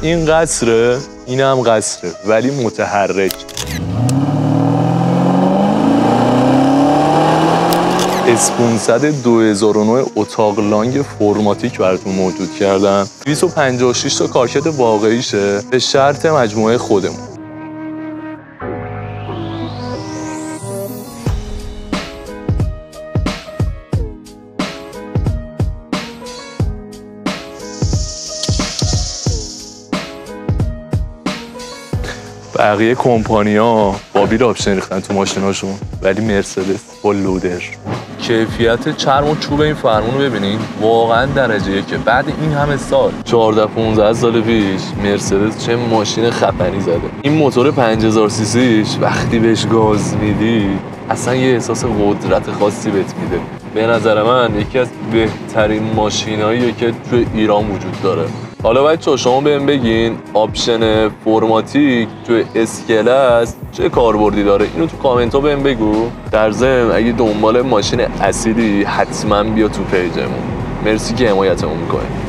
این قصره، این هم قصره ولی متحرک. S500 2009 اتاق لانگ فرماتیک براتون موجود کردم. 256 تا کاکت واقعیشه به شرط مجموعه خودمون. بقیه کمپانی‌ها بابی آپشن ریختن تو ماشیناشون، ولی مرسدس با لودر. کیفیت چرم و چوب این فرمون رو ببینید، واقعا درجه یکه. بعد این همه سال 14-15 سال پیش مرسدس چه ماشین خفنی زده. این موتور 5000 سی سیش وقتی بهش گاز میدی اصلا یه احساس قدرت خاصی بهت میده. به نظر من یکی از بهترین ماشیناییه که تو ایران وجود داره. حالا بچه‌ها شما بهم بگین آپشن فرماتیک تو اسکلس چه کاربردی داره؟ اینو تو کامنت ها بهم بگو. در ضمن اگه دنبال ماشین اصیلی حتما بیا تو پیجمون. مرسی که حمایتمون میکنید.